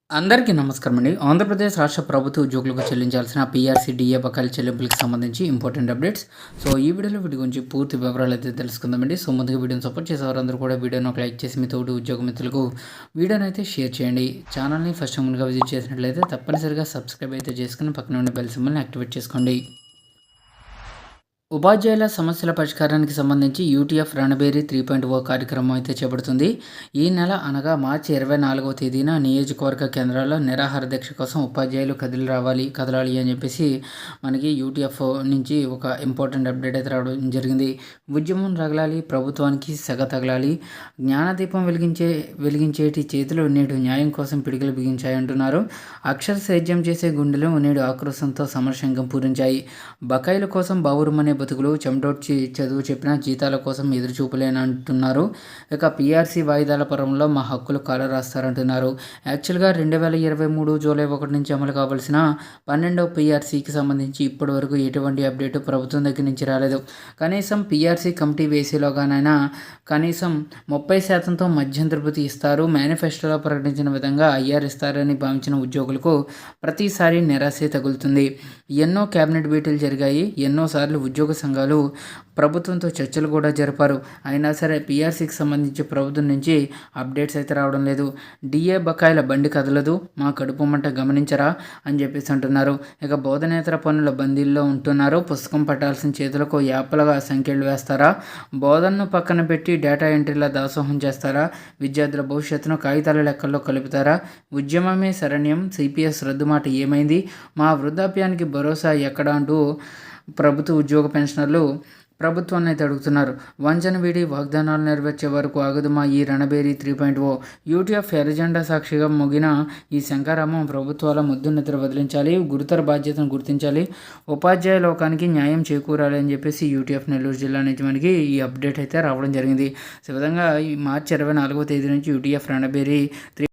అందరికీ నమస్కారం అండి. ఆంధ్రప్రదేశ్ రాష్ట్ర ప్రభుత్వ ఉద్యోగులకు చెల్లించాల్సిన పీఆర్సీ, డీఏ బకాయిల చెల్లింపులకు సంబంధించి ఇంపార్టెంట్ అప్డేట్స్. సో ఈ వీడియోలో వీటి గురించి పూర్తి వివరాలు అయితే తెలుసుకుందామండి. సో ముందుగా వీడియోని సపోర్ట్ చేసేవారందరూ కూడా వీడియోని ఒక లైక్ చేసి మీ తోటి ఉద్యోగ మిత్రులకు వీడియోని అయితే షేర్ చేయండి. ఛానల్ని ఫస్ట్ ముందుగా విజిట్ చేసినట్లయితే తప్పనిసరిగా సబ్స్క్రైబ్ అయితే చేసుకుని పక్కన ఉండే బెల్ సింబల్ని యాక్టివేట్ చేసుకోండి. ఉపాధ్యాయుల సమస్యల పరిష్కారానికి సంబంధించి యూటీఎఫ్ రణబేరి 3.0 కార్యక్రమం అయితే చేపడుతుంది. ఈ నెల అనగా మార్చి 24వ తేదీన నియోజకవర్గ కేంద్రాల్లో నిరాహార దీక్ష కోసం ఉపాధ్యాయులు కదలాలి అని చెప్పేసి మనకి యూటీఎఫ్ నుంచి ఒక ఇంపార్టెంట్ అప్డేట్ అయితే రావడం జరిగింది. ఉద్యమం రగలాలి, ప్రభుత్వానికి సెగ తగలాలి, జ్ఞానదీపం వెలిగించేటి చేతులు నేడు న్యాయం కోసం పిడికిలు బిగించాయంటున్నారు. అక్షర సేద్యం చేసే గుండెలు నేడు ఆక్రోశంతో సమరశంఖం పూరించాయి. బకాయిల కోసం బావురుమనే బతుకులు, చెమటోడ్చి చదువు చెప్పిన జీతాల కోసం ఎదురుచూపులేనంటున్నారు. ఇక పీఆర్సీ వాయిదాల పరంలో మా హక్కులు కాల రాస్తారంటున్నారు. యాక్చువల్గా 2023 జూలై 1 నుంచి అమలు కావాల్సిన 12వ పీఆర్సీకి సంబంధించి ఇప్పటి వరకు ఎటువంటి అప్డేట్ ప్రభుత్వం దగ్గర నుంచి రాలేదు. కనీసం పీఆర్సీ కమిటీ వేసేలోగానైనా కనీసం 30%తో మధ్యంతృప్తి ఇస్తారు, మేనిఫెస్టోలో ప్రకటించిన విధంగా ఐఆర్ ఇస్తారని భావించిన ఉద్యోగులకు ప్రతిసారి నిరాశే తగులుతుంది. ఎన్నో కేబినెట్ భేటీలు జరిగాయి, ఎన్నోసార్లు ఉద్యోగ సంఘాలు ప్రభుత్వంతో చర్చలు కూడా జరిపారు. అయినా సరే పీఆర్సీకి సంబంధించి ప్రభుత్వం నుంచి అప్డేట్స్ అయితే రావడం లేదు. డిఏ బకాయిల బండి కదలదు, మా కడుపు మంట గమనించరా అని చెప్పేసి అంటున్నారు. ఇక బోధనేతర పనుల బందీల్లో ఉంటున్నారు. పుస్తకం పట్టాల్సిన చేతులకు యాప్లుగా సంఖ్యలు వేస్తారా? బోధనను పక్కన పెట్టి డేటా ఎంట్రీల దాసోహం చేస్తారా? విద్యార్థుల భవిష్యత్తును కాగితాల లెక్కల్లో కలుపుతారా? ఉద్యమమే శరణ్యం, సిపిఎస్ రద్దుమాట ఏమైంది? మా వృద్ధాప్యానికి భరోసా ఎక్కడ అంటూ ప్రభుత్వ ఉద్యోగ పెన్షనర్లు ప్రభుత్వాన్ని అయితే అడుగుతున్నారు. వంచన వీడి వాగ్దానాలు నెరవేర్చే వరకు ఆగదు మా ఈ రణబేరి 3.0. యూటీఎఫ్ ఎర్రజెండా సాక్షిగా ముగిన ఈ శంకారామం ప్రభుత్వాల ముద్దు నిద్ర వదిలించాలి, గురుతర బాధ్యతను గుర్తించాలి, ఉపాధ్యాయ లోకానికి న్యాయం చేకూరాలి అని చెప్పేసి యూటీఎఫ్ నెల్లూరు జిల్లా నుంచి మనకి ఈ అప్డేట్ అయితే రావడం జరిగింది. సో విధంగా ఈ మార్చి 24వ తేదీ నుంచి యూటీఎఫ్ రణబేరి